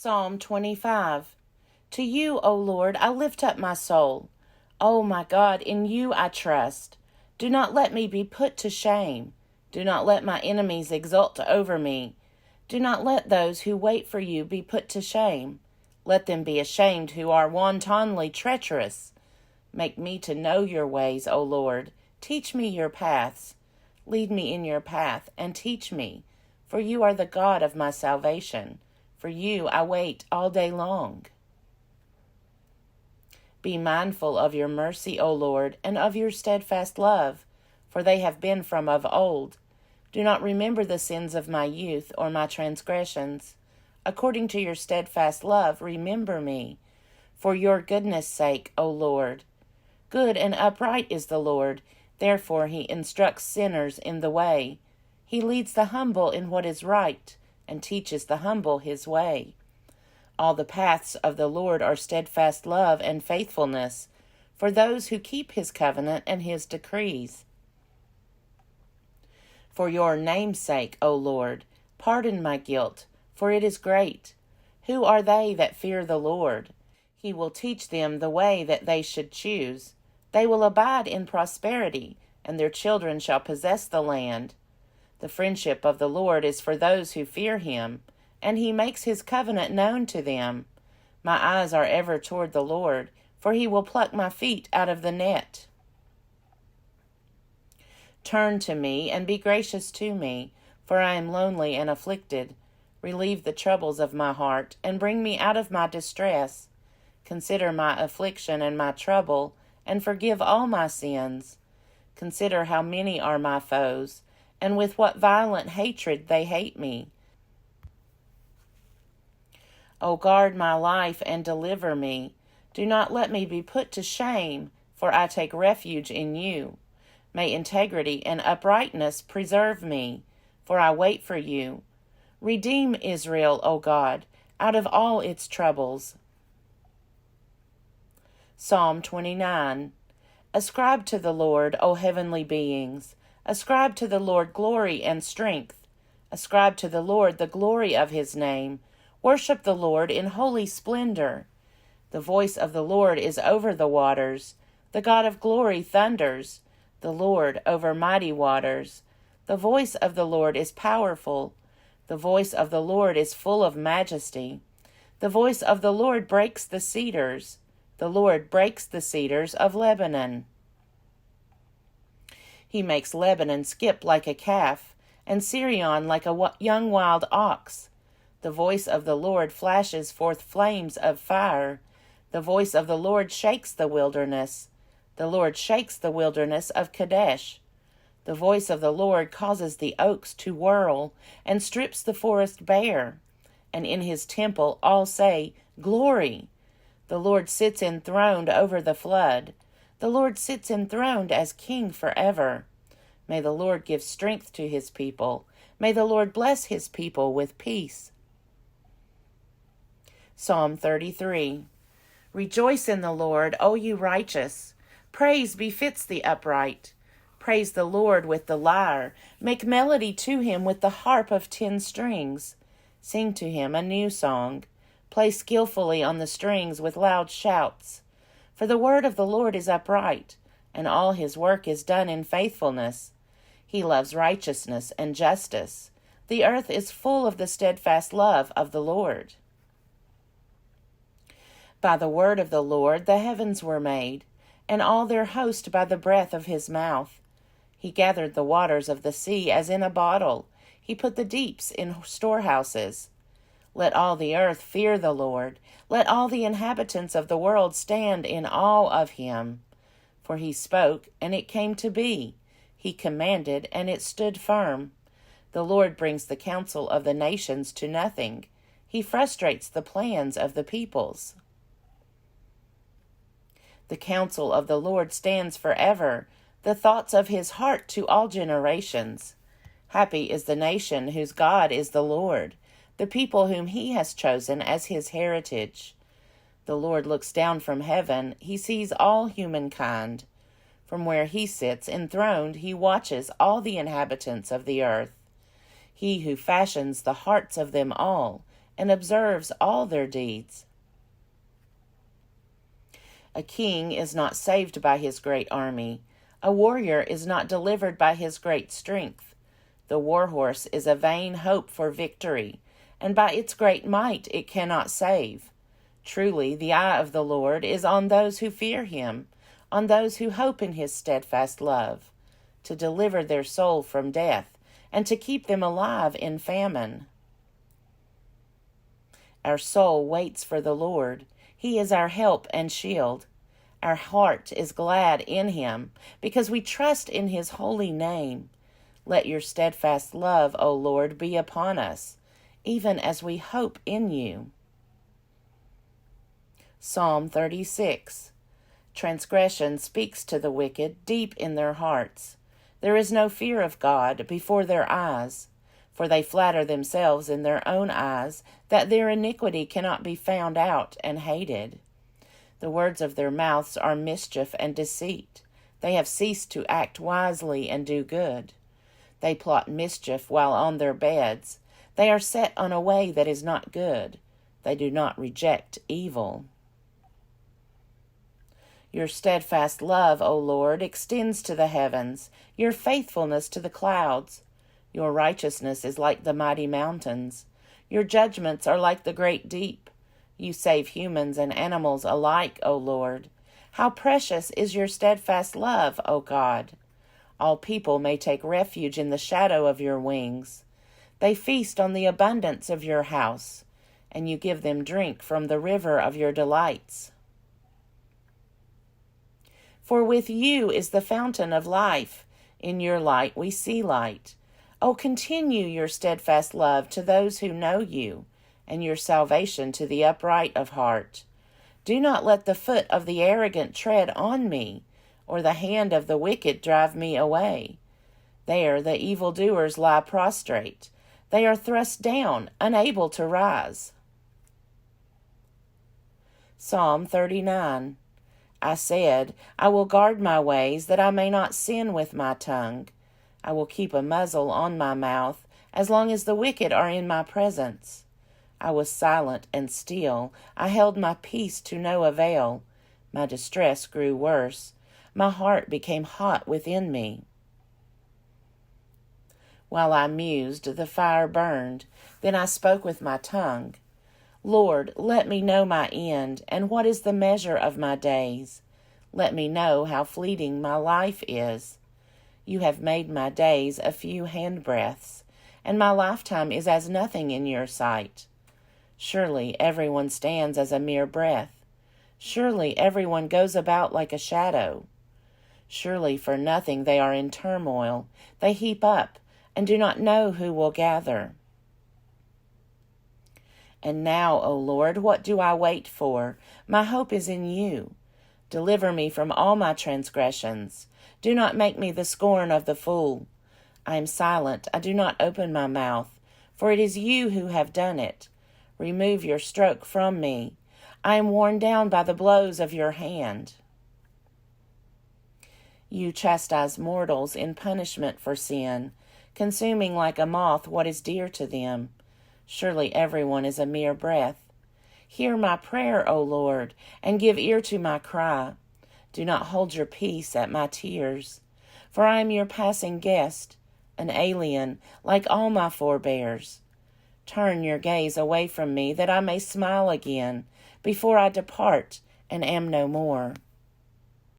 Psalm 25. To you, O Lord, I lift up my soul. O my God, in you I trust. Do not let me be put to shame. Do not let my enemies exult over me. Do not let those who wait for you be put to shame. Let them be ashamed who are wantonly treacherous. Make me to know your ways, O Lord. Teach me your paths. Lead me in your path and teach me, for you are the God of my salvation. For you I wait all day long. Be mindful of your mercy, O Lord, and of your steadfast love, for they have been from of old. Do not remember the sins of my youth or my transgressions. According to your steadfast love, remember me, for your goodness' sake, O Lord. Good and upright is the Lord, therefore he instructs sinners in the way. He leads the humble in what is right, and teaches the humble his way. All the paths of the Lord are steadfast love and faithfulness for those who keep his covenant and his decrees. For your name's sake, O Lord, pardon my guilt, for it is great. Who are they that fear the Lord? He will teach them the way that they should choose. They will abide in prosperity, and their children shall possess the land. The friendship of the Lord is for those who fear him, and he makes his covenant known to them. My eyes are ever toward the Lord, for he will pluck my feet out of the net. Turn to me and be gracious to me, for I am lonely and afflicted. Relieve the troubles of my heart, and bring me out of my distress. Consider my affliction and my trouble, and forgive all my sins. Consider how many are my foes, and with what violent hatred they hate me. O guard my life and deliver me. Do not let me be put to shame, for I take refuge in you. May integrity and uprightness preserve me, for I wait for you. Redeem Israel, O God, out of all its troubles. Psalm 29. Ascribe to the Lord, O heavenly beings. Ascribe to the Lord glory and strength. Ascribe to the Lord the glory of his name. Worship the Lord in holy splendor. The voice of the Lord is over the waters. The God of glory thunders. The Lord over mighty waters. The voice of the Lord is powerful. The voice of the Lord is full of majesty. The voice of the Lord breaks the cedars. The Lord breaks the cedars of Lebanon. He makes Lebanon skip like a calf, and Sirion like a young wild ox. The voice of the Lord flashes forth flames of fire. The voice of the Lord shakes the wilderness. The Lord shakes the wilderness of Kadesh. The voice of the Lord causes the oaks to whirl, and strips the forest bare. And in his temple all say, Glory! The Lord sits enthroned over the flood. The Lord sits enthroned as King forever. May the Lord give strength to his people. May the Lord bless his people with peace. Psalm 33. Rejoice in the Lord, O you righteous. Praise befits the upright. Praise the Lord with the lyre. Make melody to him with the harp of 10 strings. Sing to him a new song. Play skillfully on the strings with loud shouts. For the word of the Lord is upright, and all his work is done in faithfulness. He loves righteousness and justice. The earth is full of the steadfast love of the Lord. By the word of the Lord the heavens were made, and all their host by the breath of his mouth. He gathered the waters of the sea as in a bottle. He put the deeps in storehouses. Let all the earth fear the Lord. Let all the inhabitants of the world stand in awe of him. For he spoke, and it came to be. He commanded, and it stood firm. The Lord brings the counsel of the nations to nothing. He frustrates the plans of the peoples. The counsel of the Lord stands forever, the thoughts of his heart to all generations. Happy is the nation whose God is the Lord, the people whom he has chosen as his heritage. The Lord looks down from heaven. He sees all humankind. From where he sits enthroned, he watches all the inhabitants of the earth. He who fashions the hearts of them all and observes all their deeds. A king is not saved by his great army. A warrior is not delivered by his great strength. The war horse is a vain hope for victory, and by its great might it cannot save. Truly, the eye of the Lord is on those who fear him, on those who hope in his steadfast love, to deliver their soul from death, and to keep them alive in famine. Our soul waits for the Lord. He is our help and shield. Our heart is glad in him, because we trust in his holy name. Let your steadfast love, O Lord, be upon us, even as we hope in you. Psalm 36. Transgression speaks to the wicked deep in their hearts. There is no fear of God before their eyes, for they flatter themselves in their own eyes that their iniquity cannot be found out and hated. The words of their mouths are mischief and deceit. They have ceased to act wisely and do good. They plot mischief while on their beds. They are set on a way that is not good. They do not reject evil. Your steadfast love, O Lord, extends to the heavens, your faithfulness to the clouds. Your righteousness is like the mighty mountains. Your judgments are like the great deep. You save humans and animals alike, O Lord. How precious is your steadfast love, O God! All people may take refuge in the shadow of your wings. They feast on the abundance of your house, and you give them drink from the river of your delights. For with you is the fountain of life. In your light we see light. O continue your steadfast love to those who know you, and your salvation to the upright of heart. Do not let the foot of the arrogant tread on me, or the hand of the wicked drive me away. There the evildoers lie prostrate. They are thrust down, unable to rise. Psalm 39. I said, I will guard my ways, that I may not sin with my tongue. I will keep a muzzle on my mouth, as long as the wicked are in my presence. I was silent and still. I held my peace to no avail. My distress grew worse. My heart became hot within me. While I mused, the fire burned. Then I spoke with my tongue. Lord, let me know my end, and what is the measure of my days. Let me know how fleeting my life is. You have made my days a few handbreadths, and my lifetime is as nothing in your sight. Surely everyone stands as a mere breath. Surely everyone goes about like a shadow. Surely for nothing they are in turmoil. They heap up, and do not know who will gather. And now, O Lord, what do I wait for? My hope is in you. Deliver me from all my transgressions. Do not make me the scorn of the fool. I am silent, I do not open my mouth, for it is you who have done it. Remove your stroke from me. I am worn down by the blows of your hand. You chastise mortals in punishment for sin, consuming like a moth what is dear to them. Surely everyone is a mere breath. Hear my prayer, O Lord, and give ear to my cry. Do not hold your peace at my tears, for I am your passing guest, an alien like all my forebears. Turn your gaze away from me, that I may smile again before I depart and am no more.